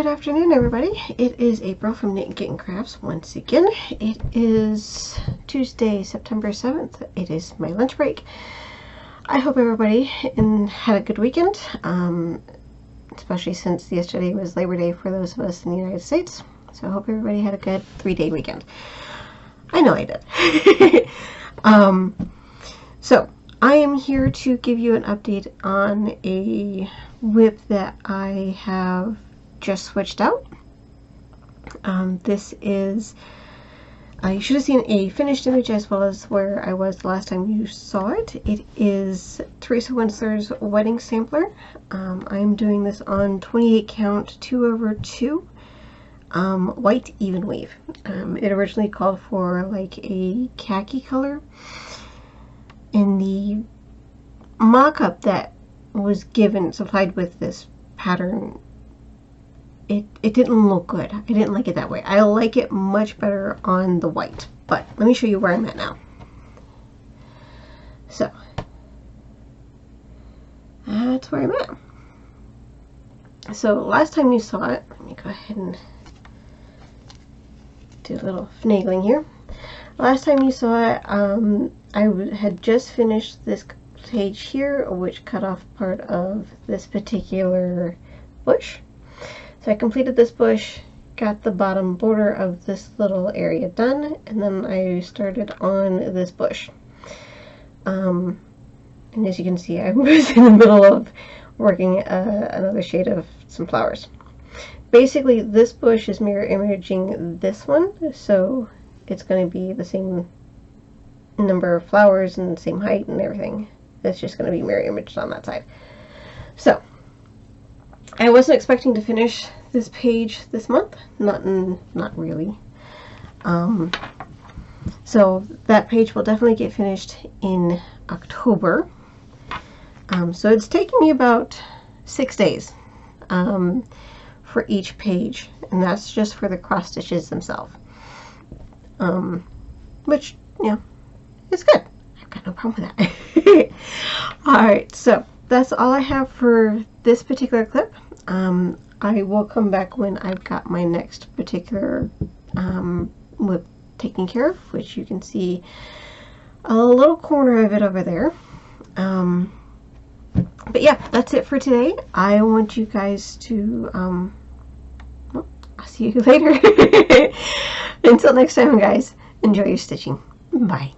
Good afternoon, everybody. It is April from Knit and Kitten Crafts once again. It is Tuesday, September 7th. It is my lunch break. I hope everybody had a good weekend, especially since yesterday was Labor Day for those of us in the United States. So I hope everybody had a good 3-day weekend. I know I did. So I am here to give you an update on a whip that I have just switched out. This is, you should have seen a finished image as well as where I was the last time you saw it. It is Teresa Winsler's wedding sampler. I'm doing this on 28 count 2/2 white even weave. It originally called for like a khaki color, and the mock-up that was supplied with this pattern, it didn't look good. I didn't like it that way. I like it much better on the white, but let me show you where I'm at now. So that's where I'm at. So last time you saw it, let me go ahead and do a little finagling here. Last time you saw it, I had just finished this page here, which cut off part of this particular bush. So I completed this bush, got the bottom border of this little area done, and then I started on this bush. And as you can see, I was in the middle of working another shade of some flowers. Basically, this bush is mirror imaging this one, so it's going to be the same number of flowers and the same height and everything. It's just going to be mirror imaged on that side. So I wasn't expecting to finish this page this month. Not really. So that page will definitely get finished in October. So it's taking me about 6 days for each page, and that's just for the cross stitches themselves. Which, yeah, it's good. I've got no problem with that. Alright, so that's all I have for this particular clip. I will come back when I've got my next particular whip taken care of, which you can see a little corner of it over there. But yeah, that's it for today. I want you guys to, well, I'll see you later. Until next time, guys, enjoy your stitching. Bye.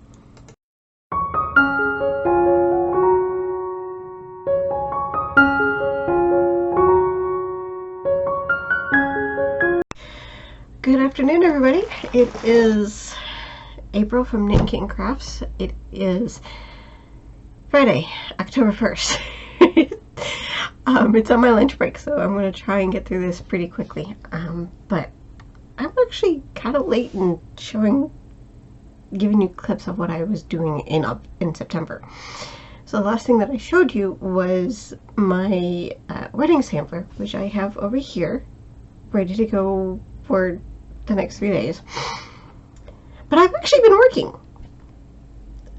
Good afternoon, everybody. It is April from Knit and Kitten Crafts. It is Friday, October 1st. It's on my lunch break, so I'm going to try and get through this pretty quickly. But I'm actually kind of late in giving you clips of what I was doing in September. So the last thing that I showed you was my wedding sampler, which I have over here, ready to go for the next 3 days. But I've actually been working.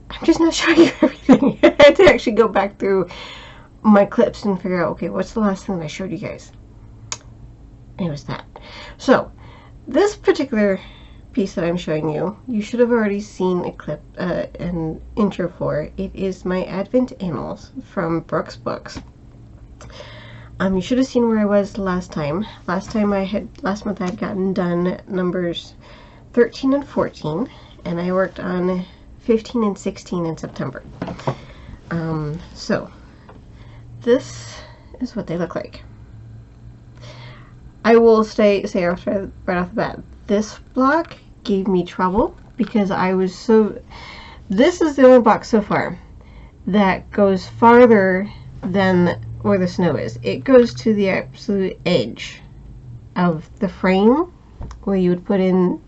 I'm just not showing you everything. I had to actually go back through my clips and figure out, okay, what's the last thing that I showed you guys? And it was that. So this particular piece that I'm showing you, you should have already seen a clip, an intro for. It is my Advent Annals from Brooks Books. You should have seen where I was last time. Last month I had gotten done numbers 13 and 14, and I worked on 15 and 16 in September. So this is what they look like. I will say right off the bat, this block gave me trouble because I was this is the only block so far that goes farther than where the snow is. It goes to the absolute edge of the frame where you would put in,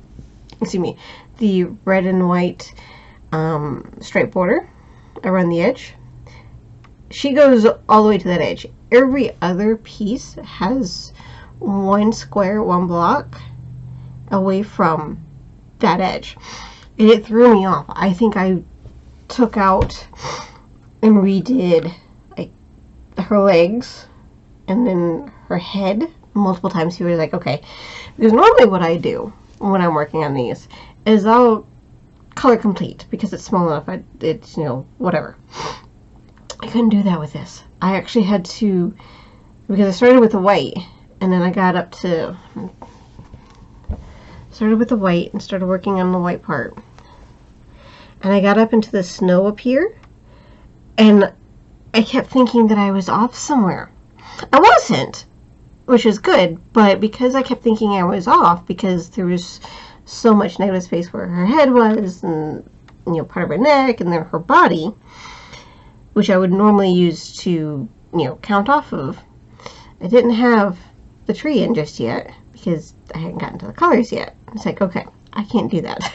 excuse me, the red and white stripe border around the edge. She goes all the way to that edge. Every other piece has one block away from that edge, and it threw me off. I think I took out and redid like her legs and then her head multiple times he was like, okay, because normally what I do when I'm working on these is I'll color complete because it's small enough. It's, you know, whatever. I couldn't do that with this. I actually had to, because I started with the white and then I got up to, started with the white and started working on the white part. And I got up into the snow up here and I kept thinking that I was off somewhere. I wasn't, which is good, but because I kept thinking I was off because there was so much negative space where her head was and, you know, part of her neck and then her body, which I would normally use to, you know, count off of, I didn't have the tree in just yet because I hadn't gotten to the colors yet. It's like, okay, I can't do that.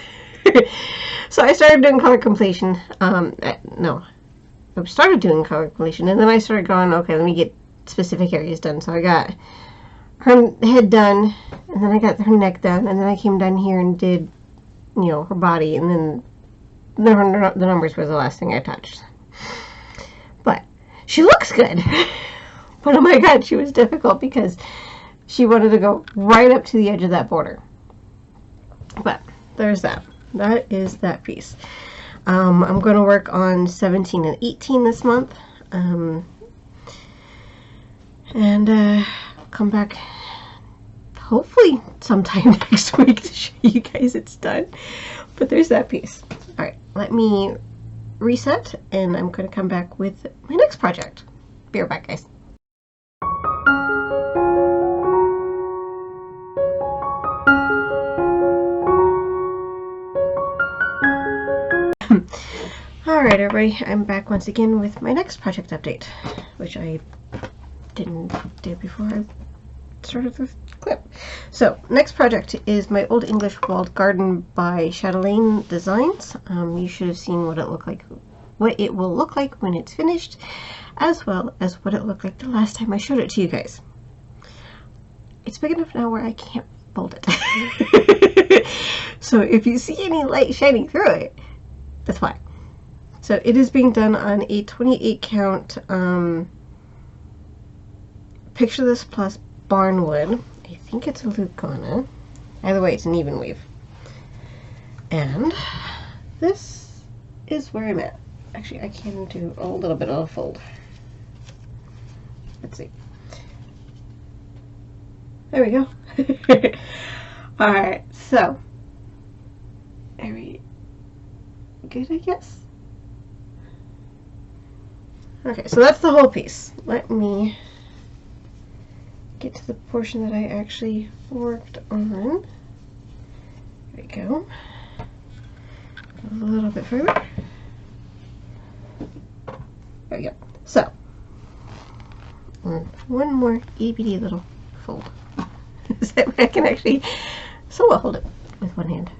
So I started doing color completion. No, I started doing color completion, and then I started going, okay, let me get specific areas done. So I got her head done, and then I got her neck done, and then I came down here and did, you know, her body, and then the numbers were the last thing I touched. But she looks good. But oh my god, she was difficult because she wanted to go right up to the edge of that border. But there's that. That is that piece. I'm going to work on 17 and 18 this month. And come back hopefully sometime next week to show you guys it's done. But there's that piece. Alright, let me reset and I'm going to come back with my next project. Be right back, guys. Alright everybody, I'm back once again with my next project update, which I didn't do before I started this clip. So, next project is my Old English Walled Garden by Chatelaine Designs. You should have seen what it looked like, what it will look like when it's finished, as well as what it looked like the last time I showed it to you guys. It's big enough now where I can't fold it. So if you see any light shining through it, that's why. So it is being done on a 28 count Picture This Plus Barnwood. I think it's a Lucana. Either way, it's an even weave. And this is where I'm at. Actually, I can do a little bit of a fold. Let's see. There we go. Alright, so. Are we good, I guess? Okay, so that's the whole piece. Let me get to the portion that I actually worked on. There we go. A little bit further. There we go. So, one more itty-bitty little fold. So that I can actually somewhat hold it with one hand.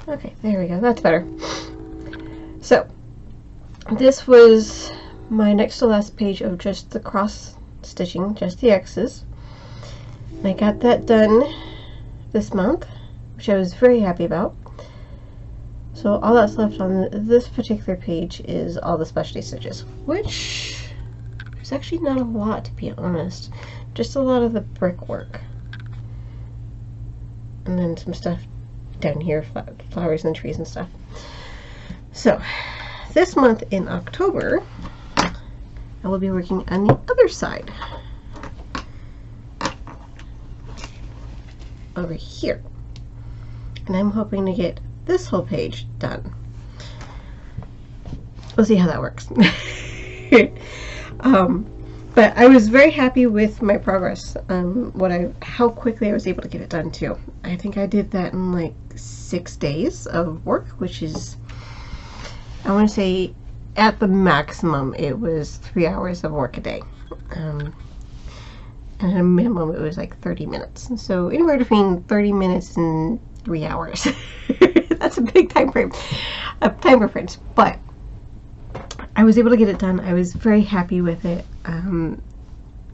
Okay, there we go. That's better. So, this was my next to last page of just the cross stitching, just the X's. And I got that done this month, which I was very happy about. So all that's left on this particular page is all the specialty stitches, which is actually not a lot, to be honest. Just a lot of the brickwork. And then some stuff down here, flowers and trees and stuff. So, this month in October, I will be working on the other side. Over here. And I'm hoping to get this whole page done. We'll see how that works. But I was very happy with my progress. How quickly I was able to get it done too. I think I did that in like 6 days of work, which is, I want to say, at the maximum, it was 3 hours of work a day. And at a minimum, it was like 30 minutes. So anywhere between 30 minutes and 3 hours. That's a big time frame. Time reference. But I was able to get it done. I was very happy with it.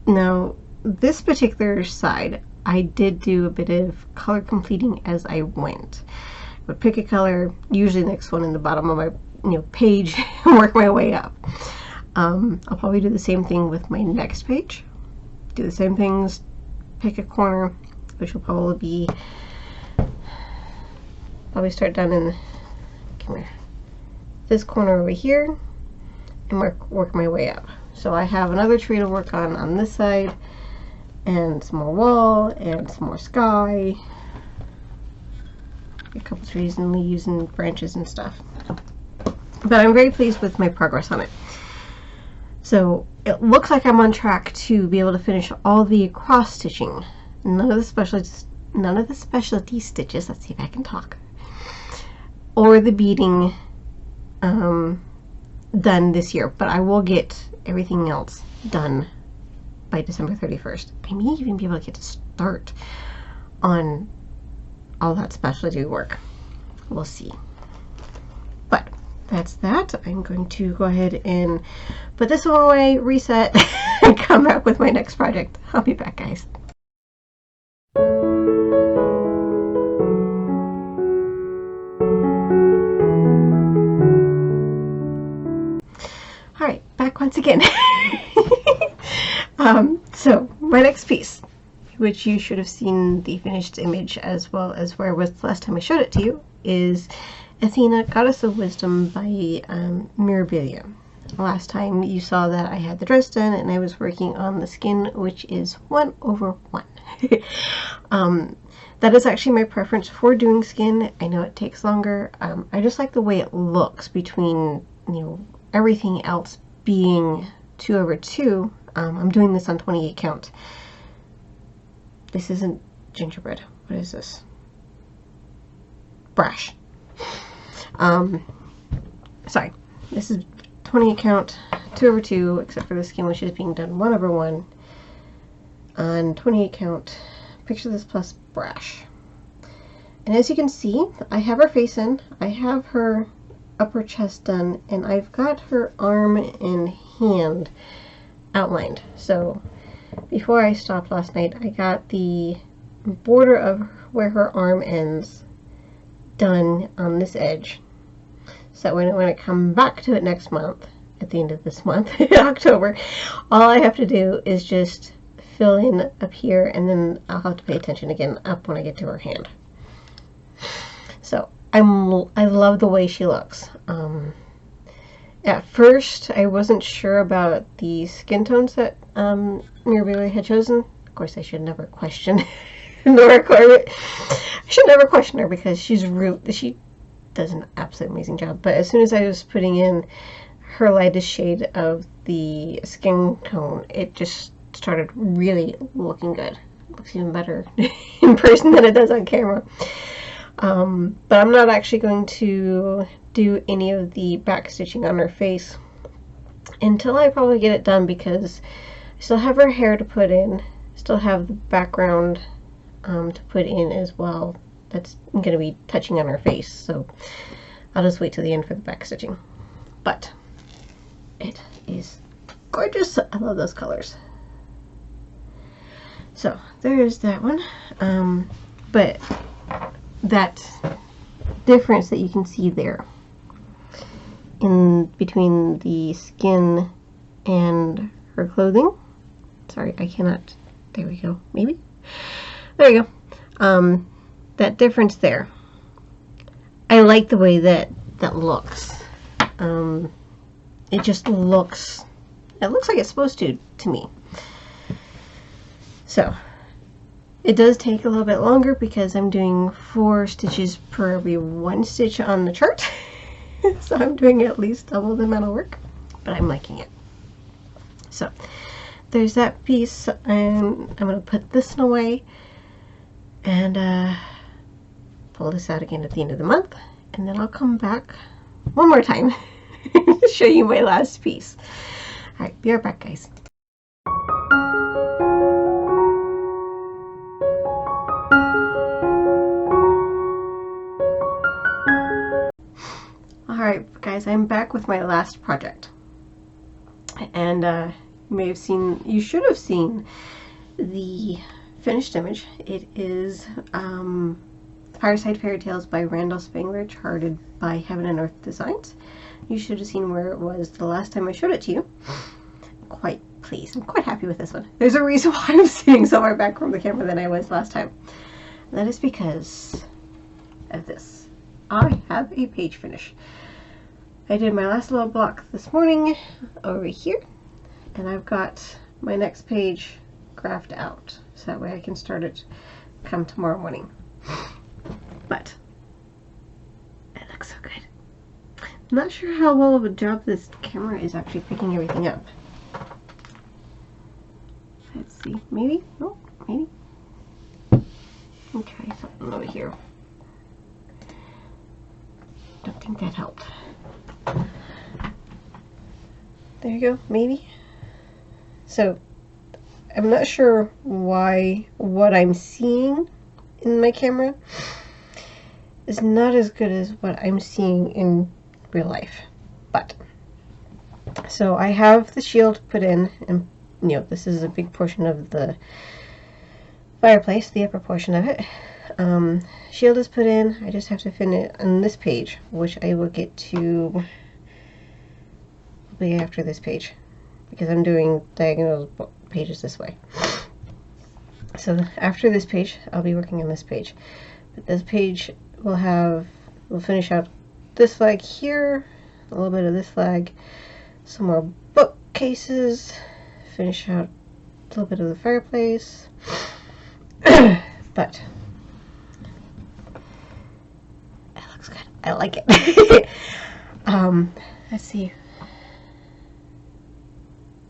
Now, this particular side, I did do a bit of color completing as I went. I would pick a color, usually the next one in the bottom of my page, and work my way up. I'll probably do the same thing with my next page. Do the same things, pick a corner, which will probably start down in, come here, this corner over here, and work my way up. So I have another tree to work on this side, and some more wall, and some more sky, a couple trees and leaves and branches and stuff. But I'm very pleased with my progress on it. So it looks like I'm on track to be able to finish all the cross stitching. None of the specialty stitches, let's see if I can talk, or the beading done this year, but I will get everything else done by December 31st. I may even be able to get to start on all that specialty work. We'll see. But that's that. I'm going to go ahead and put this one away, reset, and come back with my next project. I'll be back, guys. Alright, back once again. So my next piece, which you should have seen the finished image as well as where I was the last time I showed it to you, is Athena, Goddess of Wisdom by Mirabilia. Last time you saw that I had the dress done and I was working on the skin, which is 1/1. That is actually my preference for doing skin. I know it takes longer. I just like the way it looks between, everything else being 2/2. I'm doing this on 28 count. This isn't gingerbread. What is this? Brash. Sorry. This is 28 count, 2/2, except for the skin, which is being done 1/1 on 28 count. Picture this plus brash. And as you can see, I have her face in, I have her upper chest done, and I've got her arm and hand outlined. So before I stopped last night, I got the border of where her arm ends done on this edge, so that when I come back to it next month, at the end of this month, October, all I have to do is just fill in up here, and then I'll have to pay attention again up when I get to her hand. So I love the way she looks. At first, I wasn't sure about the skin tones that Mirabilia had chosen. Of course, I should never question I should never question her because she does an absolutely amazing job. But as soon as I was putting in her lightest shade of the skin tone, it just started really looking good. It looks even better in person than it does on camera. But I'm not actually going to do any of the back stitching on her face until I probably get it done, because I still have her hair to put in, still have the background to put in as well. That's going to be touching on her face, so I'll just wait till the end for the back stitching. But it is gorgeous. I love those colors. So there's that one. But that difference that you can see there in between the skin and her clothing. Sorry, I cannot. There we go. Maybe. There we go. That difference there. I like the way that looks. It just looks. It looks like it's supposed to me. So it does take a little bit longer because I'm doing 4 stitches per every 1 stitch on the chart. So I'm doing at least double the amount of work, but I'm liking it. So there's that piece, and I'm going to put this one away and pull this out again at the end of the month, and then I'll come back one more time to show you my last piece. Alright, be right back, guys. Alright guys, I'm back with my last project, and you should have seen the finished image. It is Fireside Fairy Tales by Randall Spangler, charted by Heaven and Earth Designs. You should have seen where it was the last time I showed it to you. Quite pleased. I'm quite happy with this one. There's a reason why I'm sitting so far back from the camera than I was last time. That is because of this. I have a page finish. I did my last little block this morning over here, and I've got my next page graphed out, so that way I can start it come tomorrow morning. But it looks so good. I'm not sure how well of a job this camera is actually picking everything up. Let's see, maybe? Oh, maybe. Okay, something over here. Don't think that helped. There you go, maybe. So, I'm not sure why what I'm seeing in my camera is not as good as what I'm seeing in real life. But, so I have the shield put in, and you know, this is a big portion of the fireplace, the upper portion of it. Shield is put in. I just have to finish on this page, which I will get to probably after this page, because I'm doing diagonal pages this way. So after this page, I'll be working on this page. But this page will finish out this flag here, a little bit of this flag, some more bookcases, finish out a little bit of the fireplace. But it looks good. I like it. Let's see.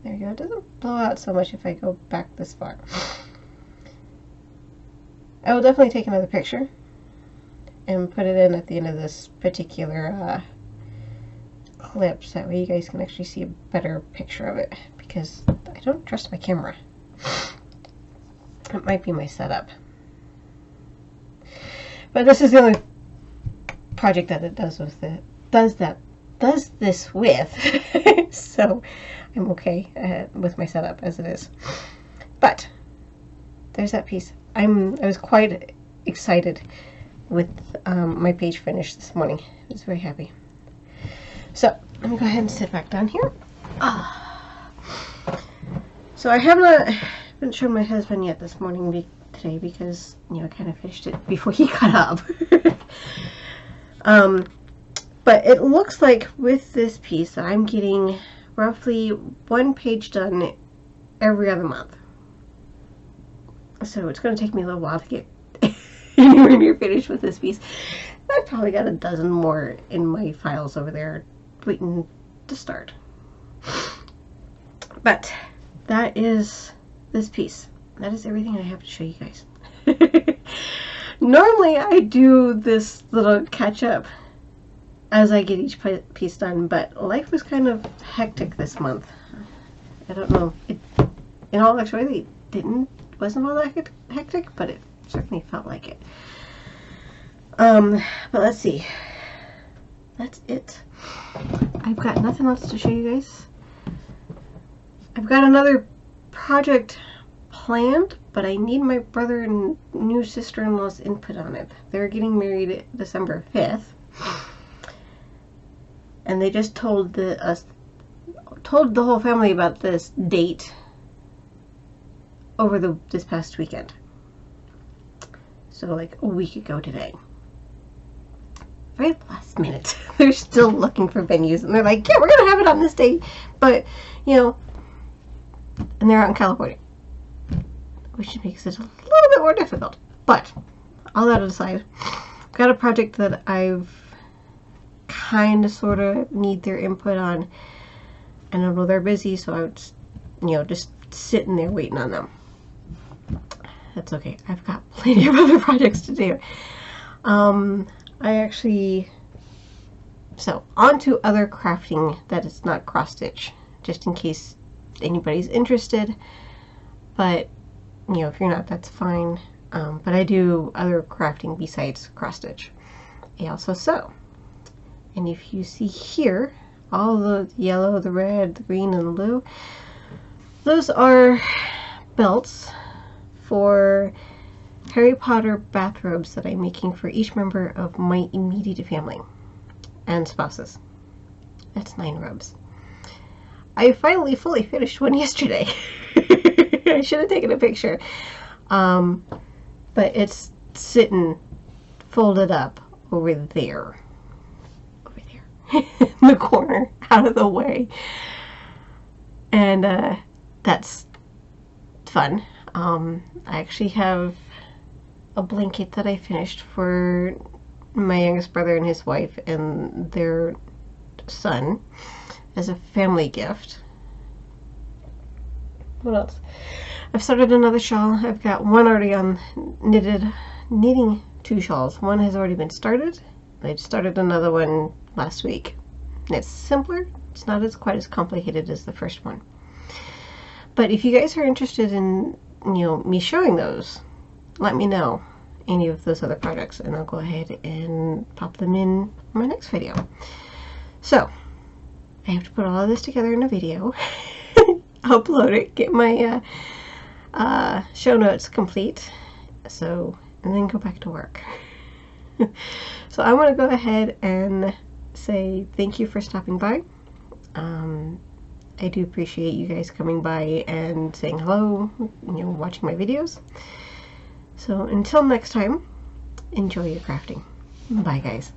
There you go. It doesn't blow out so much if I go back this far. I will definitely take another picture and put it in at the end of this particular clip, so that way you guys can actually see a better picture of it, because I don't trust my camera. It might be my setup. But this is the only project that it does this with. So I'm okay with my setup as it is. But there's that piece. I was quite excited with my page finish this morning. I was very happy. So I'm gonna go ahead and sit back down here. So I haven't shown my husband yet this morning today, because you know I kind of finished it before he got up. But it looks like with this piece I'm getting roughly one page done every other month. So it's going to take me a little while to get anywhere near finished with this piece. I've probably got a dozen more in my files over there waiting to start. But that is this piece. That is everything I have to show you guys. Normally I do this little catch up as I get each piece done, but life was kind of hectic this month. I don't know. In all actuality, wasn't all that hectic, but it certainly felt like it. But let's see. That's it. I've got nothing else to show you guys. I've got another project planned, but I need my brother and new sister-in-law's input on it. They're getting married December 5th. And they just told the whole family about this date over this past weekend. So like a week ago today. Right last minute. They're still looking for venues, and they're like, yeah, we're gonna have it on this date, but you know, and they're out in California, which makes it a little bit more difficult. But all that aside, I've got a project that I've kind of sort of need their input on, and I know they're busy, so I would, you know, just sitting there waiting on them. That's okay. I've got plenty of other projects to do. So on to other crafting that is not cross stitch, just in case anybody's interested. But you know, if you're not, that's fine. But I do other crafting besides cross stitch. I also sew. And if you see here, all the yellow, the red, the green, and the blue, those are belts for Harry Potter bathrobes that I'm making for each member of my immediate family and spouses. That's 9 rubs. I finally fully finished one yesterday. I should have taken a picture. But it's sitting folded up over there. Over there. In the corner, out of the way. And that's fun. I actually have a blanket that I finished for my youngest brother and his wife and their son as a family gift. What else? I've started another shawl. I've got one already on knitting 2 shawls. One has already been started. I started another one last week. And it's simpler. It's not quite as complicated as the first one. But if you guys are interested in, me showing those, let me know any of those other projects and I'll go ahead and pop them in my next video. So I have to put all of this together in a video, upload it, get my show notes complete, and then go back to work. So I want to go ahead and say thank you for stopping by. I do appreciate you guys coming by and saying hello, watching my videos. So until next time, enjoy your crafting. Bye guys.